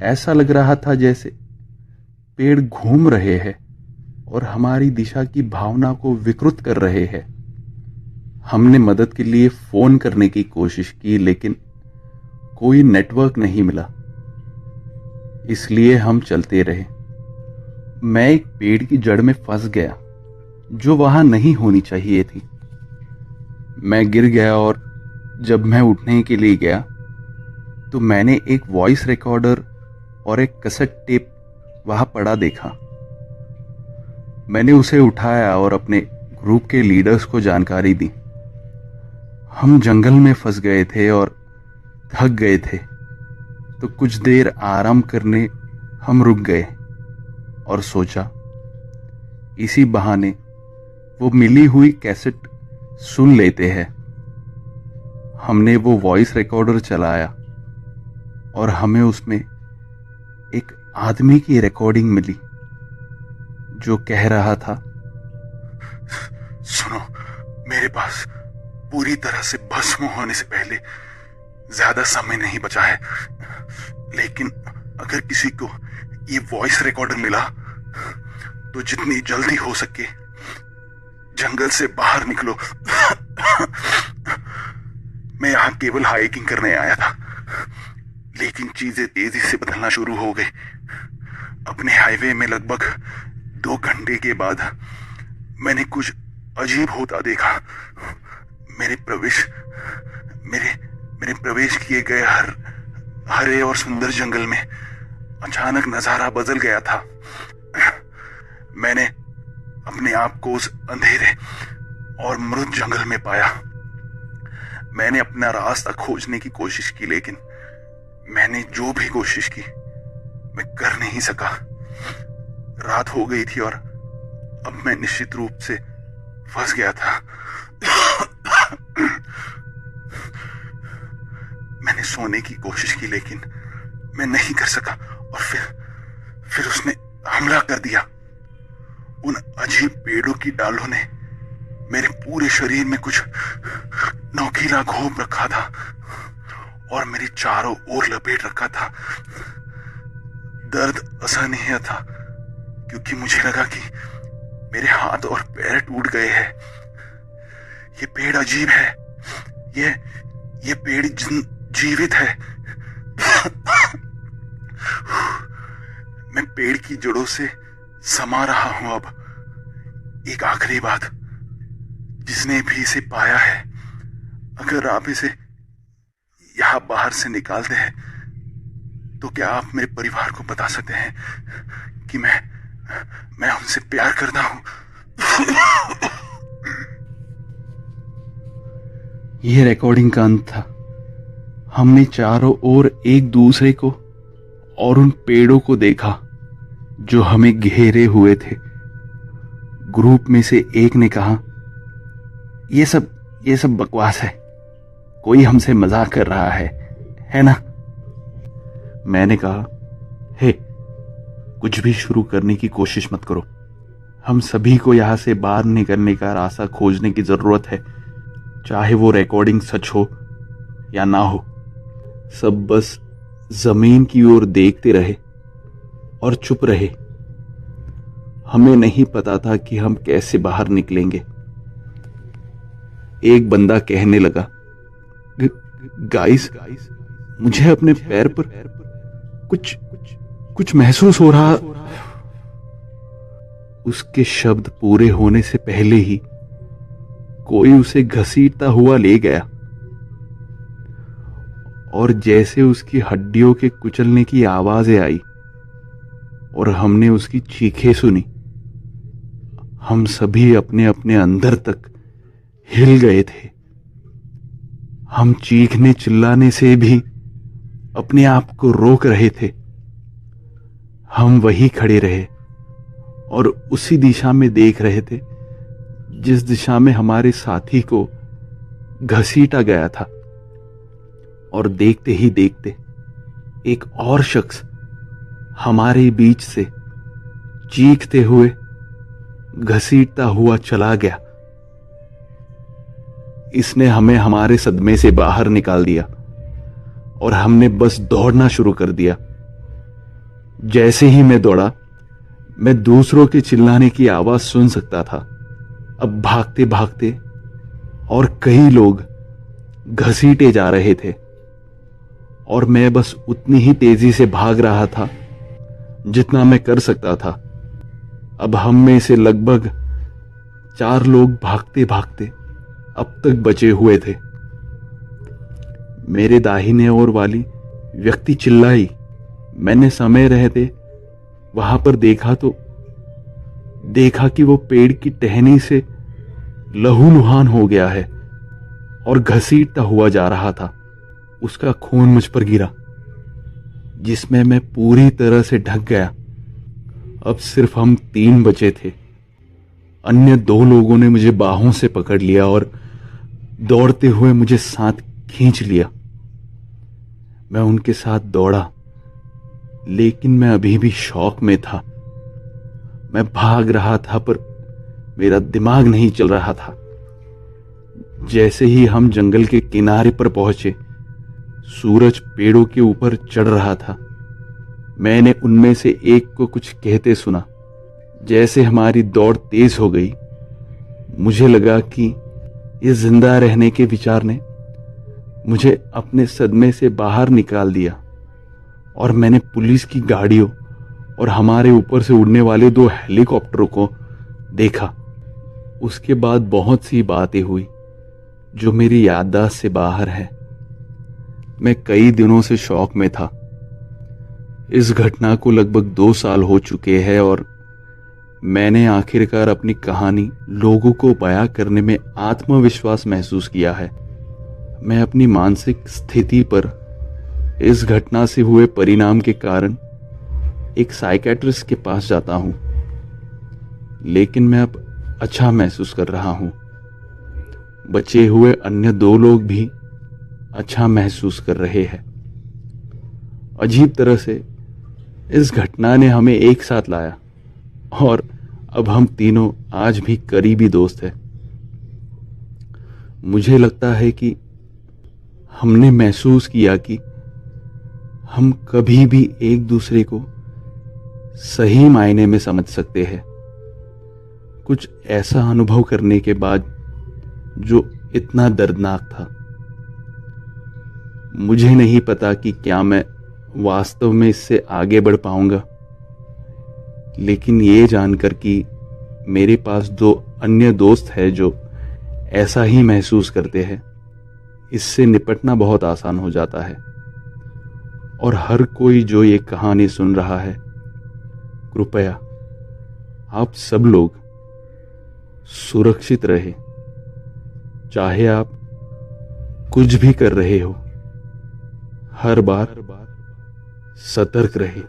ऐसा लग रहा था जैसे पेड़ घूम रहे हैं और हमारी दिशा की भावना को विकृत कर रहे हैं। हमने मदद के लिए फोन करने की कोशिश की लेकिन कोई नेटवर्क नहीं मिला, इसलिए हम चलते रहे। मैं एक पेड़ की जड़ में फंस गया जो वहां नहीं होनी चाहिए थी। मैं गिर गया और जब मैं उठने के लिए गया तो मैंने एक वॉइस रिकॉर्डर और एक कैसेट टेप वहां पड़ा देखा। मैंने उसे उठाया और अपने ग्रुप के लीडर्स को जानकारी दी। हम जंगल में फंस गए थे और थक गए थे, तो कुछ देर आराम करने हम रुक गए और सोचा इसी बहाने वो मिली हुई कैसेट सुन लेते हैं। हमने वो वॉइस रिकॉर्डर चलाया और हमें उसमें एक आदमी की रिकॉर्डिंग मिली जो कह रहा था, सुनो, मेरे पास पूरी तरह से भस्म होने से पहले ज्यादा समय नहीं बचा है, लेकिन अगर किसी को ये वॉइस रिकॉर्डर मिला तो जितनी जल्दी हो सके जंगल से बाहर निकलो। मैं यहां केवल हाइकिंग करने आया था, लेकिन चीजें तेजी से बदलना शुरू हो गई। अपने हाईवे में लगभग 2 घंटे के बाद मैंने कुछ अजीब होता देखा। मेरे प्रवेश किए गए हरे और सुंदर जंगल में अचानक नजारा बदल गया था। मैंने अपने आप को उस अंधेरे और मृत जंगल में पाया। मैंने अपना रास्ता खोजने की कोशिश की, लेकिन मैंने जो भी कोशिश की मैं कर नहीं सका। रात हो गई थी और अब मैं निश्चित रूप से फंस गया था। मैंने सोने की कोशिश की लेकिन मैं नहीं कर सका और फिर उसने हमला कर दिया। उन अजीब पेड़ों की डालों ने मेरे पूरे शरीर में कुछ नोकीला घोंप रखा था और मेरी चारों ओर लपेट रखा था। दर्द असहनीय था क्योंकि मुझे लगा कि मेरे हाथ और पैर टूट गए हैं। ये पेड़ अजीब है, ये पेड़ जीवित है। मैं पेड़ की जड़ों से समा रहा हूं। अब एक आखिरी बात, जिसने भी इसे पाया है, अगर आप इसे यहां बाहर से निकालते हैं तो क्या आप मेरे परिवार को बता सकते हैं कि मैं उनसे प्यार करता हूं। यह रिकॉर्डिंग का अंत था। हमने चारों ओर एक दूसरे को और उन पेड़ों को देखा जो हमें घेरे हुए थे। ग्रुप में से एक ने कहा, ये सब बकवास है, कोई हमसे मजाक कर रहा है ना? मैंने कहा, हे, कुछ भी शुरू करने की कोशिश मत करो। हम सभी को यहां से बाहर निकलने का रास्ता खोजने की जरूरत है, चाहे वो रिकॉर्डिंग सच हो या ना हो। सब बस जमीन की ओर देखते रहे और चुप रहे। हमें नहीं पता था कि हम कैसे बाहर निकलेंगे। एक बंदा कहने लगा, गाइस, मुझे अपने पैर पर कुछ महसूस हो रहा। उसके शब्द पूरे होने से पहले ही कोई उसे घसीटता हुआ ले गया और जैसे उसकी हड्डियों के कुचलने की आवाजें आई और हमने उसकी चीखें सुनी, हम सभी अपने अपने अंदर तक हिल गए थे। हम चीखने चिल्लाने से भी अपने आप को रोक रहे थे। हम वहीं खड़े रहे और उसी दिशा में देख रहे थे जिस दिशा में हमारे साथी को घसीटा गया था। और देखते ही देखते एक और शख्स हमारे बीच से चीखते हुए घसीटता हुआ चला गया। इसने हमें हमारे सदमे से बाहर निकाल दिया और हमने बस दौड़ना शुरू कर दिया। जैसे ही मैं दौड़ा, मैं दूसरों के चिल्लाने की आवाज सुन सकता था। अब भागते भागते और कई लोग घसीटे जा रहे थे और मैं बस उतनी ही तेजी से भाग रहा था जितना मैं कर सकता था। अब हम में से लगभग 4 लोग भागते भागते अब तक बचे हुए थे। मेरे दाहिने ओर वाली व्यक्ति चिल्लाई। मैंने समय रहते वहां पर देखा कि वो पेड़ की टहनी से लहूलुहान हो गया है और घसीटता हुआ जा रहा था। उसका खून मुझ पर गिरा, जिसमें मैं पूरी तरह से ढक गया। अब सिर्फ हम 3 बचे थे। अन्य 2 लोगों ने मुझे बाहों से पकड़ लिया और दौड़ते हुए मुझे साथ खींच लिया। मैं उनके साथ दौड़ा, लेकिन मैं अभी भी शौक में था। मैं भाग रहा था पर मेरा दिमाग नहीं चल रहा था। जैसे ही हम जंगल के किनारे पर पहुंचे, सूरज पेड़ों के ऊपर चढ़ रहा था। मैंने उनमें से एक को कुछ कहते सुना। जैसे हमारी दौड़ तेज हो गई, मुझे लगा कि ये जिंदा रहने के विचार ने मुझे अपने सदमे से बाहर निकाल दिया और मैंने पुलिस की गाड़ियों और हमारे ऊपर से उड़ने वाले 2 हेलीकॉप्टरों को देखा। उसके बाद बहुत सी बातें हुई जो मेरी याददाश्त से बाहर है। मैं कई दिनों से शौक में था। इस घटना को लगभग 2 साल हो चुके हैं और मैंने आखिरकार अपनी कहानी लोगों को बयां करने में आत्मविश्वास महसूस किया है। मैं अपनी मानसिक स्थिति पर इस घटना से हुए परिणाम के कारण एक साइकियाट्रिस्ट के पास जाता हूं, लेकिन मैं अब अच्छा महसूस कर रहा हूं। बचे हुए अन्य 2 लोग भी अच्छा महसूस कर रहे हैं। अजीब तरह से इस घटना ने हमें एक साथ लाया और अब हम तीनों आज भी करीबी दोस्त हैं। मुझे लगता है कि हमने महसूस किया कि हम कभी भी एक दूसरे को सही मायने में समझ सकते हैं। कुछ ऐसा अनुभव करने के बाद जो इतना दर्दनाक था। मुझे नहीं पता कि क्या मैं वास्तव में इससे आगे बढ़ पाऊंगा, लेकिन ये जानकर कि मेरे पास 2 अन्य दोस्त हैं जो ऐसा ही महसूस करते हैं, इससे निपटना बहुत आसान हो जाता है। और हर कोई जो ये कहानी सुन रहा है, कृपया आप सब लोग सुरक्षित रहे। चाहे आप कुछ भी कर रहे हो, हर बार सतर्क रहे।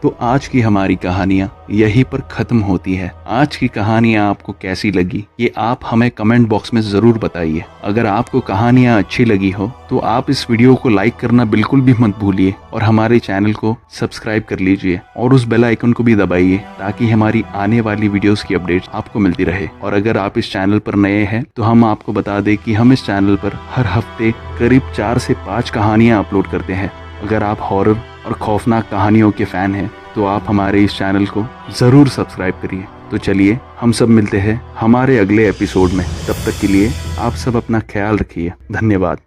तो आज की हमारी कहानियां यहीं पर खत्म होती है। आज की कहानियां आपको कैसी लगी ये आप हमें कमेंट बॉक्स में जरूर बताइए। अगर आपको कहानियां अच्छी लगी हो तो आप इस वीडियो को लाइक करना बिल्कुल भी मत भूलिए और हमारे चैनल को सब्सक्राइब कर लीजिए और उस बेल आइकन को भी दबाइए ताकि हमारी आने वाली वीडियोस की अपडेट्स आपको मिलती रहे। और अगर आप इस चैनल पर नए हैं तो हम आपको बता दें कि हम इस चैनल पर हर हफ्ते करीब 4 से 5 कहानियां अपलोड करते हैं। अगर आप हॉरर और खौफनाक कहानियों के फैन हैं तो आप हमारे इस चैनल को जरूर सब्सक्राइब करिए। तो चलिए हम सब मिलते हैं हमारे अगले एपिसोड में। तब तक के लिए आप सब अपना ख्याल रखिए। धन्यवाद।